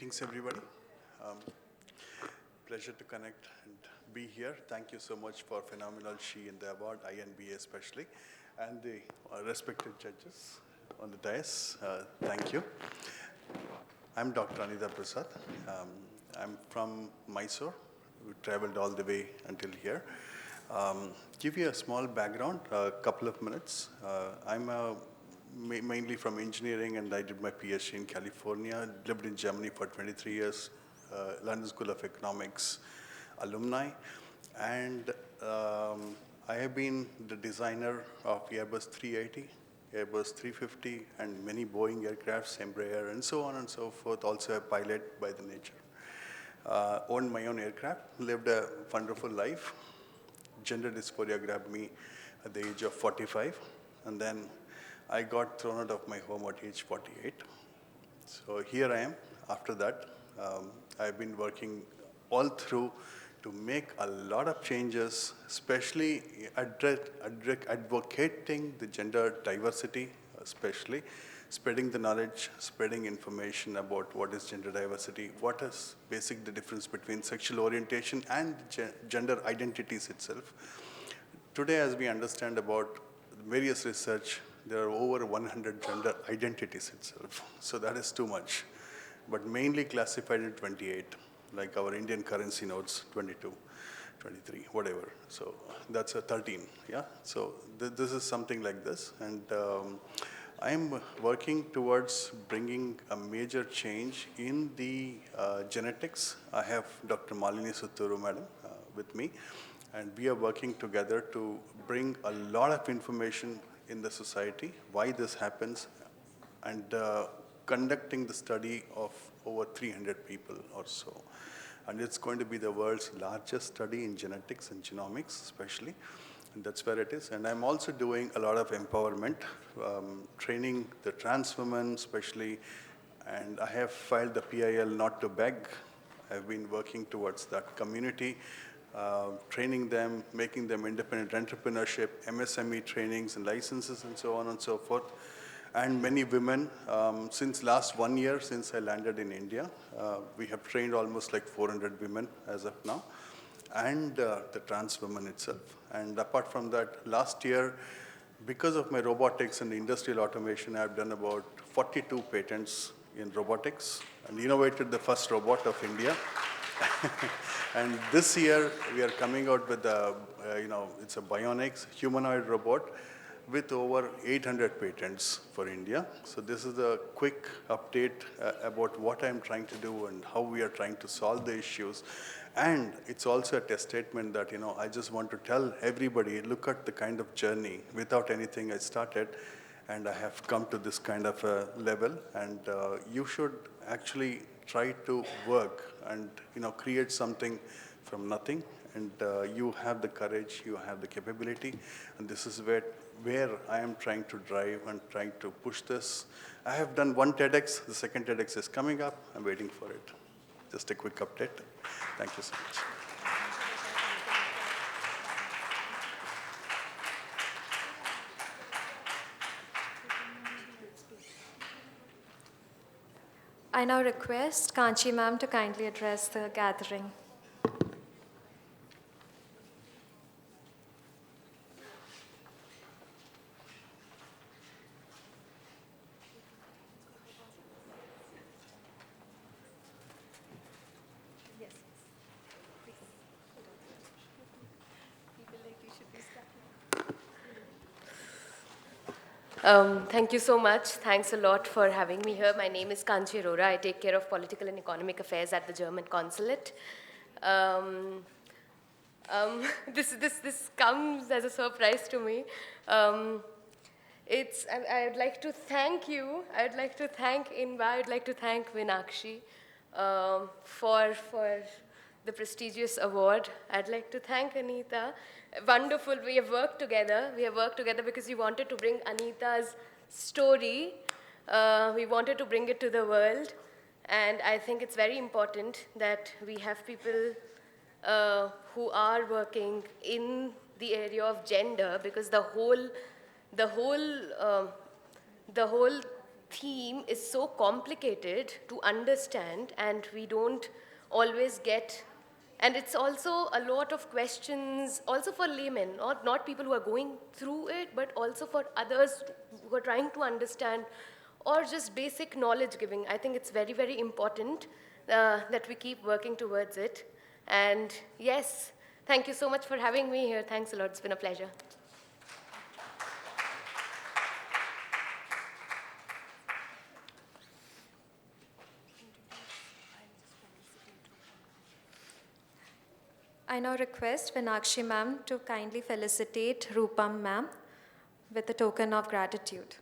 Thanks, everybody. Um, Pleasure to connect and be here. Thank you so much for phenomenal She in the award, INBA especially, and the respected judges on the dais. Thank you. I'm Dr. Anita Prasad. Um, I'm from Mysore. We traveled all the way until here. Give you a small background, a couple of minutes. I'm mainly from engineering, and I did my PhD in California. Lived in Germany for 23 years, London School of Economics alumni, and I have been the designer of Airbus 380, Airbus 350, and many Boeing aircrafts, Embraer, and so on and so forth. Also a pilot by the nature. Owned my own aircraft, lived a wonderful life. Gender dysphoria grabbed me at the age of 45, and then I got thrown out of my home at age 48. So here I am. After that, I've been working all through to make a lot of changes, especially advocating the gender diversity, especially spreading the knowledge, spreading information about what is gender diversity, what is basic the difference between sexual orientation and gender identities itself. Today, as we understand about various research, there are over 100 gender identities itself. So that is too much, but mainly classified in 28, like our Indian currency notes, 22, 23, whatever. So that's a 13, yeah? So this is something like this. And I'm working towards bringing a major change in the genetics. I have Dr. Malini Sutturu, madam, with me. And we are working together to bring a lot of information in the society, why this happens, and conducting the study of over 300 people or so. And it's going to be the world's largest study in genetics and genomics, especially. And that's where it is. And I'm also doing a lot of empowerment, training the trans women, especially. And I have filed the PIL not to beg. I've been working towards that community. Training them, making them independent entrepreneurship, MSME trainings and licenses and so on and so forth. And many women, since last 1 year, since I landed in India, we have trained almost like 400 women as of now, and the trans women itself. And apart from that, last year, because of my robotics and industrial automation, I've done about 42 patents in robotics and innovated the first robot of India. And this year, we are coming out with it's a bionics humanoid robot with over 800 patents for India. So this is a quick update about what I'm trying to do and how we are trying to solve the issues. And it's also a testament that, I just want to tell everybody, look at the kind of journey. Without anything, I started, and I have come to this kind of a level. And you should actually try to work and create something from nothing. And you have the courage, you have the capability, and this is where I am trying to drive and trying to push this. I have done one TEDx, the second TEDx is coming up. I'm waiting for it. Just a quick update. Thank you so much. I now request Kanchi ma'am to kindly address the gathering. Thank you so much. Thanks a lot for having me here. My name is Kanchi Arora. I take care of political and economic affairs at the German consulate. This comes as a surprise to me. I'd like to thank you. I'd like to thank INBA. I'd like to thank Vinakshi for the prestigious award. I'd like to thank Anita. Wonderful, we have worked together. We have worked together because we wanted to bring Anita's story. We wanted to bring it to the world. And I think it's very important that we have people who are working in the area of gender, because the whole theme is so complicated to understand, and we don't always get. And it's also a lot of questions, also for laymen, not people who are going through it, but also for others who are trying to understand, or just basic knowledge giving. I think it's very, very important that we keep working towards it. And yes, thank you so much for having me here. Thanks a lot. It's been a pleasure. I now request Vinakshi ma'am to kindly felicitate Rupam ma'am with a token of gratitude.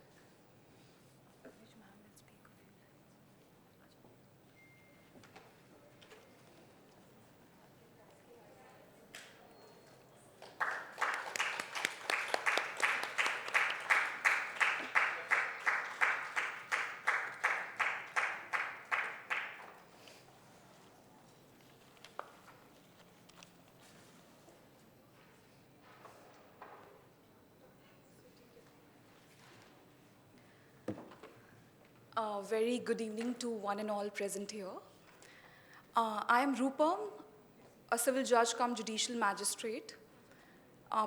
Very good evening to one and all present here. I am Rupam, a civil judge cum judicial magistrate,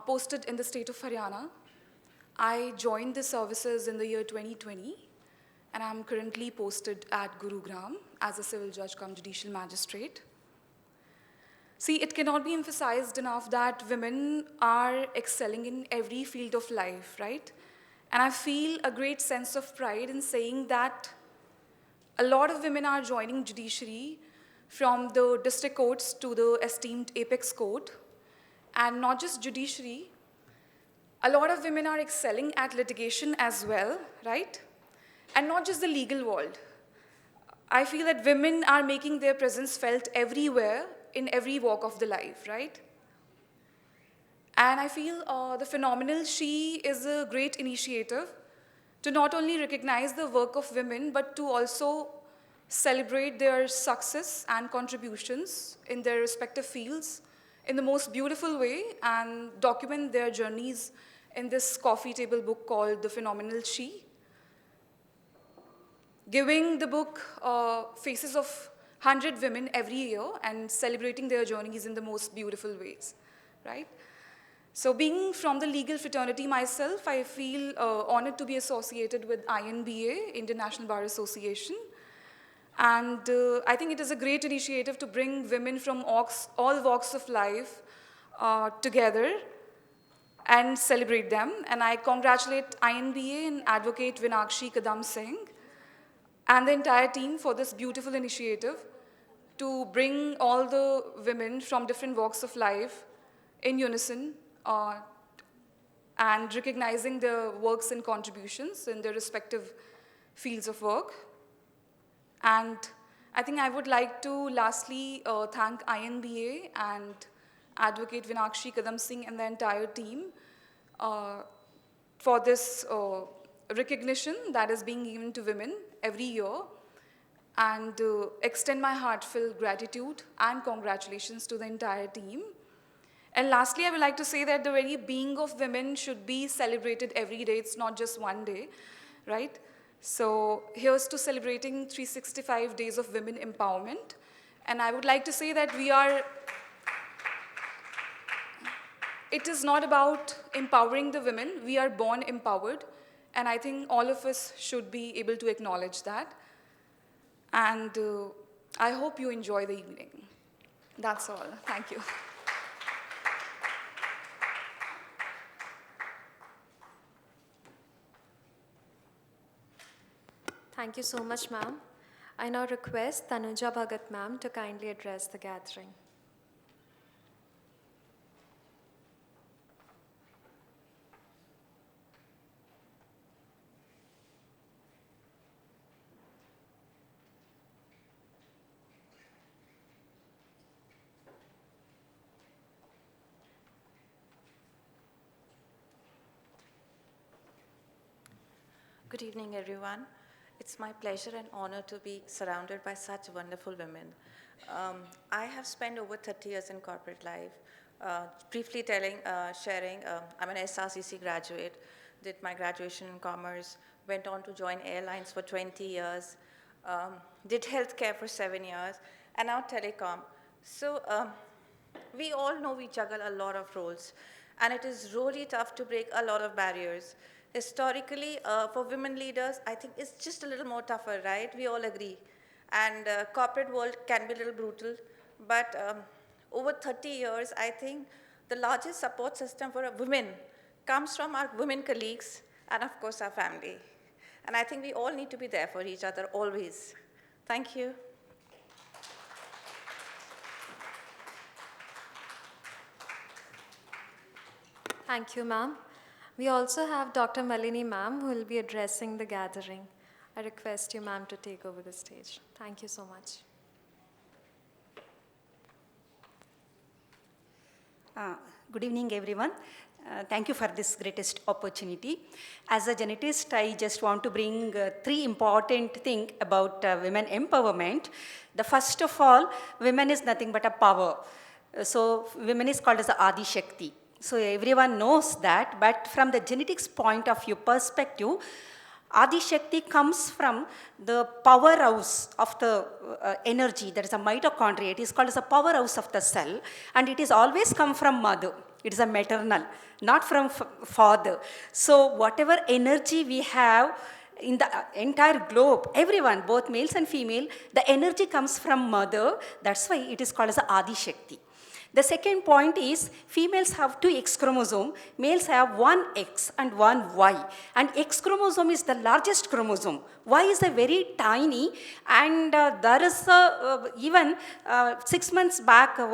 posted in the state of Haryana. I joined the services in the year 2020, and I'm currently posted at Gurugram as a civil judge cum judicial magistrate. See, it cannot be emphasized enough that women are excelling in every field of life, right? And I feel a great sense of pride in saying that a lot of women are joining judiciary, from the district courts to the esteemed apex court. And not just judiciary, a lot of women are excelling at litigation as well, right? And not just the legal world. I feel that women are making their presence felt everywhere, in every walk of the life, right? And I feel the phenomenal She is a great initiative to not only recognize the work of women, but to also celebrate their success and contributions in their respective fields in the most beautiful way, and document their journeys in this coffee table book called The Phenomenal She. Giving the book faces of 100 women every year and celebrating their journeys in the most beautiful ways, right? So being from the legal fraternity myself, I feel honored to be associated with INBA, International Bar Association. And I think it is a great initiative to bring women from all walks of life together and celebrate them. And I congratulate INBA and advocate Vinakshi Kadam Singh and the entire team for this beautiful initiative to bring all the women from different walks of life in unison and recognizing their works and contributions in their respective fields of work. And I think I would like to lastly thank INBA and advocate Vinakshi Kadam Singh and the entire team for this recognition that is being given to women every year, and extend my heartfelt gratitude and congratulations to the entire team. And lastly, I would like to say that the very being of women should be celebrated every day. It's not just one day, right? So here's to celebrating 365 days of women empowerment. And I would like to say that it is not about empowering the women. We are born empowered. And I think all of us should be able to acknowledge that. And I hope you enjoy the evening. That's all. Thank you. Thank you so much, ma'am. I now request Tanuja Bhagat ma'am to kindly address the gathering. Good evening, everyone. It's my pleasure and honor to be surrounded by such wonderful women. I have spent over 30 years in corporate life. Briefly sharing, I'm an SRCC graduate, did my graduation in commerce, went on to join airlines for 20 years, did healthcare for 7 years, and now telecom. So we all know we juggle a lot of roles, and it is really tough to break a lot of barriers. Historically, for women leaders, I think it's just a little more tougher, right? We all agree. And corporate world can be a little brutal, but over 30 years, I think the largest support system for women comes from our women colleagues and, of course, our family. And I think we all need to be there for each other always. Thank you. Thank you, ma'am. We also have Dr. Malini, ma'am, who will be addressing the gathering. I request you, ma'am, to take over the stage. Thank you so much. Good evening, everyone. Thank you for this greatest opportunity. As a genetist, I just want to bring three important things about women empowerment. The first of all, women is nothing but a power. So women is called as the Adi Shakti. So everyone knows that, but from the genetics point of view perspective, Adi Shakti comes from the powerhouse of the energy, that is a mitochondria. It is called as a powerhouse of the cell, and it is always come from mother. It is a maternal, not from father. So whatever energy we have in the entire globe, everyone, both males and female, the energy comes from mother. That's why it is called as a Adi Shakti. The second point is females have 2 X chromosomes, males have 1 X and 1 Y. And X chromosome is the largest chromosome. Y is a very tiny, and there is even 6 months back, one